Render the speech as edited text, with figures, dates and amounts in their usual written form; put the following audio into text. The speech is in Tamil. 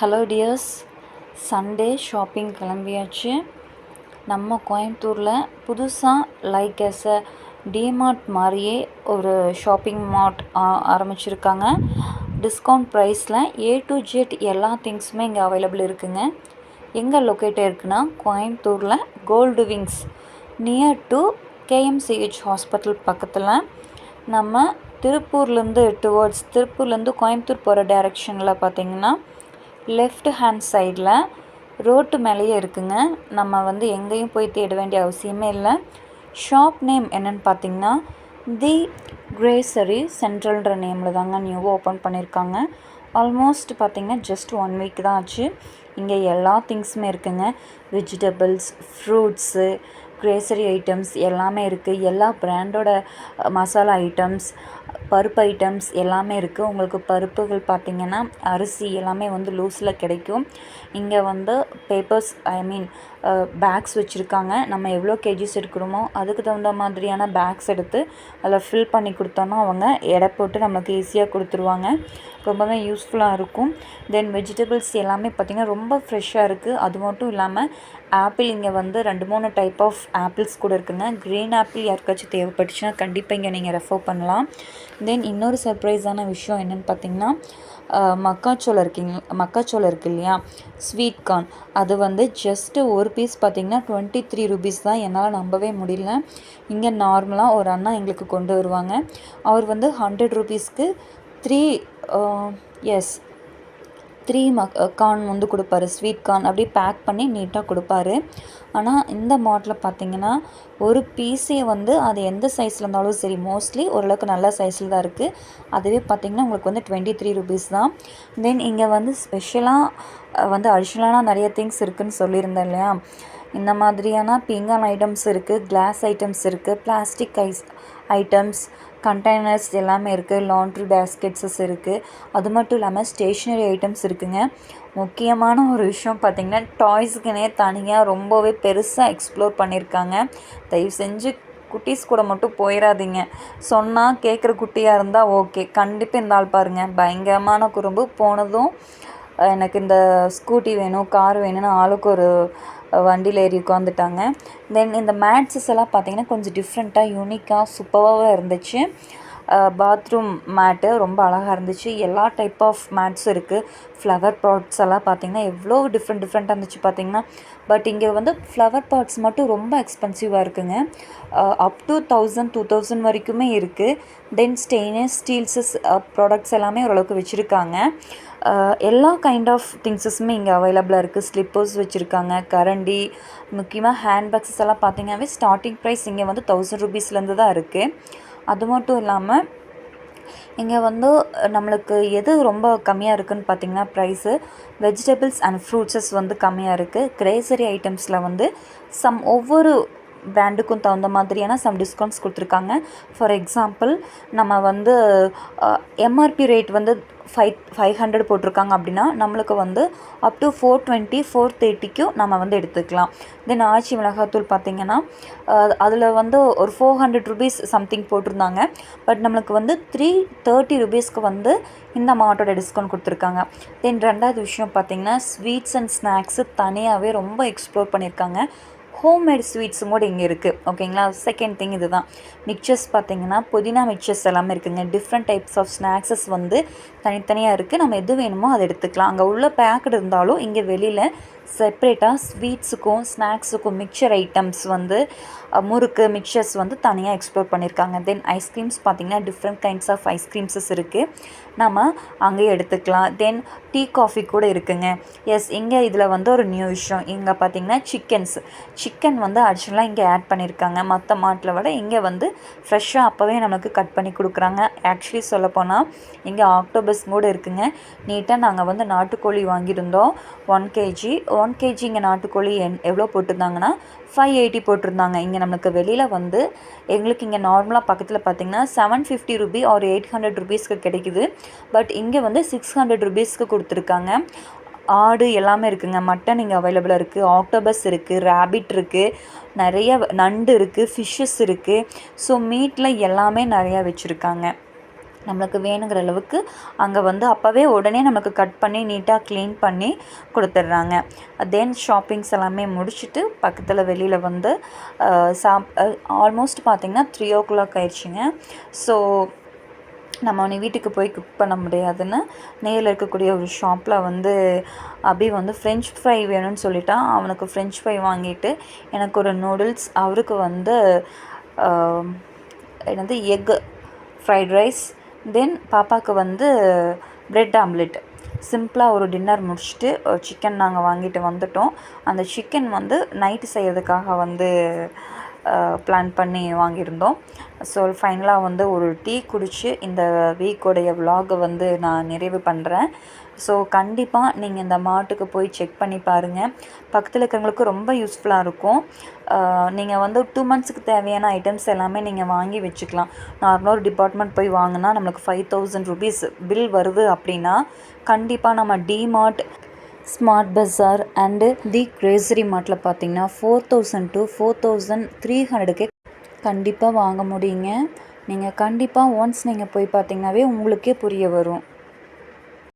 ஹலோ டியர்ஸ், சண்டே ஷாப்பிங் கிளம்பியாச்சு. நம்ம கோயம்புத்தூரில் புதுசாக லைக் எஸ் அ டிமார்ட் மாதிரியே ஒரு ஷாப்பிங் மார்ட் ஆரம்பிச்சிருக்காங்க. டிஸ்கவுண்ட் ப்ரைஸில் A to Z எல்லா திங்ஸுமே இங்கே அவைலபிள் இருக்குங்க. எங்கே லொக்கேட் இருக்குன்னா கோயம்புத்தூரில் Gold Wings near to KMCH hospital பக்கத்தில். நம்ம திருப்பூர்லேருந்து கோயம்புத்தூர் போகிற டைரெக்ஷனில் பார்த்திங்கன்னா லெஃப்ட் ஹேண்ட் சைடில் ரோட்டு மேலேயே இருக்குங்க. நம்ம எங்கேயும் போய் தேட வேண்டிய அவசியமே இல்லை. ஷாப் நேம் என்னென்னு பார்த்தீங்கன்னா தி கிரேசரி சென்ட்ரல்ன்ற நேமில் தாங்க நியூவாக ஓப்பன் பண்ணியிருக்காங்க. ஆல்மோஸ்ட் பார்த்திங்கன்னா ஜஸ்ட் 1 வீக் தான் ஆச்சு. இங்கே எல்லா திங்ஸுமே இருக்குங்க. வெஜிடபிள்ஸ், ஃப்ரூட்ஸு, கிரேசரி ஐட்டம்ஸ் எல்லாமே இருக்குது. எல்லா பிராண்டோட மசாலா ஐட்டம்ஸ், பருப்பு ஐட்டம்ஸ் எல்லாமே இருக்குது. உங்களுக்கு பருப்புகள் பார்த்திங்கன்னா அரிசி எல்லாமே லூஸில் கிடைக்கும். இங்கே பேப்பர்ஸ் பேக்ஸ் வச்சுருக்காங்க. நம்ம எவ்வளோ கேஜிஸ் எடுக்கிறோமோ அதுக்கு தகுந்த மாதிரியான பேக்ஸ் எடுத்து அதில் ஃபில் பண்ணி கொடுத்தோன்னா அவங்க எடை போட்டு நமக்கு ஈஸியாக கொடுத்துருவாங்க. ரொம்பவே யூஸ்ஃபுல்லாக இருக்கும். தென் வெஜிடபிள்ஸ் எல்லாமே பார்த்திங்கன்னா ரொம்ப ஃப்ரெஷ்ஷாக இருக்குது. அது மட்டும் இல்லாமல் ஆப்பிள் இங்கே 2-3 டைப் ஆஃப் ஆப்பிள்ஸ் கூட இருக்குங்க. க்ரீன் ஆப்பிள் யாருக்காச்சும் தேவைப்பட்டுச்சுன்னா கண்டிப்பாக இங்கே நீங்கள் ரெஃபர் பண்ணலாம். தென் இன்னொரு சர்ப்ரைஸான விஷயம் என்னென்னு பார்த்திங்கன்னா மக்காச்சோளம் இருக்குது இல்லையா, ஸ்வீட் கார்ன். அது ஜஸ்ட்டு ஒரு பீஸ் பார்த்திங்கன்னா 23 ரூபீஸ் தான். என்னால் நம்பவே முடியல. இங்கே நார்மலாக ஒரு அண்ணா எங்களுக்கு கொண்டு வருவாங்க. அவர் 100 ரூபீஸ்க்கு 3 கார்ன் கொடுப்பாரு. ஸ்வீட் கார்ன் அப்படியே பேக் பண்ணி நீட்டாக கொடுப்பாரு. ஆனால் இந்த மார்ட்டில் பார்த்திங்கன்னா ஒரு பீஸே அது எந்த சைஸில் இருந்தாலும் சரி, மோஸ்ட்லி ஓரளவுக்கு நல்ல சைஸில் தான் இருக்குது. அதுவே பார்த்திங்கன்னா உங்களுக்கு 23 ரூபீஸ் தான். தென் இங்கே ஸ்பெஷலாக அடிஷ்னலாக நிறைய திங்ஸ் இருக்குதுன்னு சொல்லியிருந்தேன் இல்லையா. இந்த மாதிரியான பீங்கான் ஐட்டம்ஸ் இருக்குது, கிளாஸ் ஐட்டம்ஸ் இருக்குது, பிளாஸ்டிக் ஐட்டம்ஸ், கண்டெய்னர்ஸ் எல்லாமே இருக்குது, லாண்ட்ரி பேஸ்கெட்ஸஸ் இருக்குது. அது மட்டும் இல்லாமல் ஸ்டேஷ்னரி ஐட்டம்ஸ் இருக்குதுங்க. முக்கியமான ஒரு விஷயம் பார்த்திங்கன்னா டாய்ஸுக்குனே தனியாக ரொம்பவே பெருசாக எக்ஸ்ப்ளோர் பண்ணியிருக்காங்க. தயவு செஞ்சு குட்டீஸ் கூட மட்டும் போயிடாதீங்க. சொன்னால் கேட்குற குட்டியாக இருந்தால் ஓகே. கண்டிப்பாக இந்த ஆள் பாருங்கள், பயங்கரமான குறும்பு. போனதும் எனக்கு இந்த ஸ்கூட்டி வேணும், கார் வேணும்னு ஆளுக்கு ஒரு வண்டியில் ஏறி உட்காந்துட்டாங்க. தென் இந்த மேட்ஸஸ் எல்லாம் பார்த்திங்கன்னா கொஞ்சம் டிஃப்ரெண்ட்டாக யூனிக்காக சூப்பராக இருந்துச்சு. பாத்ரூம் மேட்டு ரொம்ப அழகாக இருந்துச்சு. எல்லா டைப் ஆஃப் மேட்ஸும் இருக்குது. ஃப்ளவர் பாட்ஸ் எல்லாம் பார்த்திங்கன்னா எவ்வளோ டிஃப்ரெண்ட்டாக இருந்துச்சு பார்த்திங்கன்னா. பட் இங்கே ஃப்ளவர் பாட்ஸ் மட்டும் ரொம்ப எக்ஸ்பென்சிவாக இருக்குங்க. அப் டு 1000-2000 வரைக்குமே இருக்குது. தென் ஸ்டெயின்லெஸ் ஸ்டீல்ஸஸ் ப்ராடக்ட்ஸ் எல்லாமே ஓரளவுக்கு வச்சுருக்காங்க. எல்லா கைண்ட் ஆஃப் திங்ஸஸுமே இங்கே அவைலபிளாக இருக்குது. ஸ்லிப்பர்ஸ் வச்சுருக்காங்க, கரண்டி, முக்கியமாக ஹேண்ட்பேக்ஸஸ் எல்லாம் பார்த்திங்கனாவே ஸ்டார்டிங் ப்ரைஸ் இங்கே 1000 ரூபீஸ்லேருந்து தான் இருக்குது. அது மட்டும் இல்லாமல் இங்கே நம்மளுக்கு எது ரொம்ப கம்மியாக இருக்குதுன்னு பார்த்திங்கன்னா ப்ரைஸு, வெஜிடபிள்ஸ் அண்ட் ஃப்ரூட்ஸஸ் கம்மியாக இருக்குது. கிரேசரி ஐட்டம்ஸில் ஒவ்வொரு பிராண்டுக்கும் தகுந்த மாதிரியான டிஸ்கவுண்ட்ஸ் கொடுத்துருக்காங்க. ஃபார் எக்ஸாம்பிள் நம்ம எம்ஆர்பி ரேட் 500 போட்டிருக்காங்க அப்படின்னா நம்மளுக்கு அப் டு 420-430க்கும் நம்ம எடுத்துக்கலாம். தென் ஆச்சி மிளகாத்தூள் பார்த்திங்கன்னா அதில் ஒரு 400 ரூபீஸ் சம்திங் போட்டிருந்தாங்க. பட் நம்மளுக்கு 330 ரூபீஸ்க்கு இந்த மார்ட்டோட டிஸ்கவுண்ட் கொடுத்துருக்காங்க. தென் ரெண்டாவது விஷயம் பார்த்திங்கன்னா ஸ்வீட்ஸ் அண்ட் ஸ்நாக்ஸு தனியாகவே ரொம்ப எக்ஸ்ப்ளோர் பண்ணியிருக்காங்க. ஹோம்மேட் ஸ்வீட்ஸும் கூட இங்கே இருக்குது. ஓகேங்களா. செகண்ட் திங் இது தான். மிக்சர்ஸ் பார்த்திங்கன்னா புதினா மிக்சர்ஸ் எல்லாமே இருக்குதுங்க. டிஃப்ரெண்ட் டைப்ஸ் ஆஃப் ஸ்நாக்ஸஸ் தனித்தனியாக இருக்குது. நம்ம எது வேணுமோ அதை எடுத்துக்கலாம். அங்கே உள்ள பேக்கடு இருந்தாலும் இங்கே வெளியில் செப்ரேட்டாக ஸ்வீட்ஸுக்கும் ஸ்நாக்ஸுக்கும் மிக்சர் ஐட்டம்ஸ் முறுக்கு மிக்சர்ஸ் தனியாக எக்ஸ்ப்ளோர் பண்ணியிருக்காங்க. தென் ஐஸ்கிரீம்ஸ் பார்த்திங்கன்னா டிஃப்ரெண்ட் கைண்ட்ஸ் ஆஃப் ஐஸ்கிரீம்ஸஸ் இருக்குது. நம்ம அங்கேயே எடுத்துக்கலாம். தென் டீ காஃபி கூட இருக்குங்க. எஸ், இங்கே இதில் ஒரு நியூ விஷயம். இங்கே பார்த்திங்கன்னா சிக்கன் அடிஷ்னலாக இங்கே ஆட் பண்ணியிருக்காங்க. மற்ற மாட்டில் விட இங்கே ஃப்ரெஷ்ஷாக அப்போவே நமக்கு கட் பண்ணி கொடுக்குறாங்க. ஆக்சுவலி சொல்லப்போனால் இங்கே ஆக்டோபஸ் கூட இருக்குங்க. நீட்டாக நாங்கள் நாட்டுக்கோழி வாங்கியிருந்தோம். 1 kg இங்கே நாட்டுக்கோழி எவ்வளோ போட்டிருந்தாங்கன்னா 580 போட்டிருந்தாங்க. இங்கே நமக்கு வெளியில் எங்களுக்கு இங்கே நார்மலாக பக்கத்தில் பார்த்திங்கன்னா 750 ரூபி ஒரு 800 ரூபீஸ்க்கு கிடைக்குது. பட் இங்கே 600 ரூபீஸ்க்கு கொடுத்துருக்காங்க. ஆடு எல்லாமே இருக்குதுங்க. மட்டன் இங்கே அவைலபிளாக இருக்குது. ஆக்டோபஸ் இருக்குது, ரேபிட் இருக்குது, நிறைய நண்டு இருக்குது, ஃபிஷ்ஷஸ் இருக்குது. ஸோ மீட்டில் எல்லாமே நிறையா வச்சுருக்காங்க. நம்மளுக்கு வேணுங்கிற அளவுக்கு அங்கே வந்து அப்போவே உடனே நமக்கு கட் பண்ணி நீட்டாக க்ளீன் பண்ணி கொடுத்துட்றாங்க. தென் ஷாப்பிங்ஸ் எல்லாமே முடிச்சுட்டு பக்கத்தில் வெளியில் வந்து ஆல்மோஸ்ட் பார்த்திங்கன்னா 3 o'clock ஆயிடுச்சுங்க. ஸோ நம்ம அவனை வீட்டுக்கு போய் குக் பண்ண முடியாதுன்னு நேரில் இருக்கக்கூடிய ஒரு ஷாப்பில் வந்து அப்படியே வந்து ஃப்ரெஞ்ச் ஃப்ரை வேணும்னு சொல்லிட்டான். அவனுக்கு ஃப்ரெஞ்ச் ஃப்ரை வாங்கிட்டு எனக்கு ஒரு நூடுல்ஸ், அவருக்கு வந்து என்னது எக் ஃப்ரைட் ரைஸ், தென் பாப்பாவுக்கு வந்து ப்ரெட் ஆம்லெட். சிம்பிளாக ஒரு டின்னர் முடிச்சுட்டு சிக்கன் நாங்கள் வாங்கிட்டு வந்துட்டோம். அந்த சிக்கன் வந்து நைட்டு செய்கிறதுக்காக வந்து பிளான் பண்ணி வாங்கியிருந்தோம். ஸோ ஃபைனலாக வந்து ஒரு டீ குடித்து இந்த வீக்கோடைய விலாகை வந்து நான் நிறைவு பண்ணுறேன். ஸோ கண்டிப்பாக நீங்கள் இந்த மார்ட்டுக்கு போய் செக் பண்ணி பாருங்கள். பக்கத்தில் இருக்கிறவங்களுக்கு ரொம்ப யூஸ்ஃபுல்லாக இருக்கும். நீங்கள் வந்து 2 monthsக்கு தேவையான ஐட்டம்ஸ் எல்லாமே நீங்கள் வாங்கி வச்சுக்கலாம். நார்மலாக ஒரு டிபார்ட்மெண்ட் போய் வாங்கினா நம்மளுக்கு 5000 rupees பில் வருது அப்படின்னா, கண்டிப்பாக நம்ம DMart, Smart Bazaar and the grocery மார்ட்டில் பார்த்திங்கன்னா 4000 to 4300க்கே கண்டிப்பாக வாங்க முடியுங்க. நீங்கள் கண்டிப்பாக ஒன்ஸ் நீங்கள் போய் பார்த்திங்கனாவே உங்களுக்கே புரிய வரும்.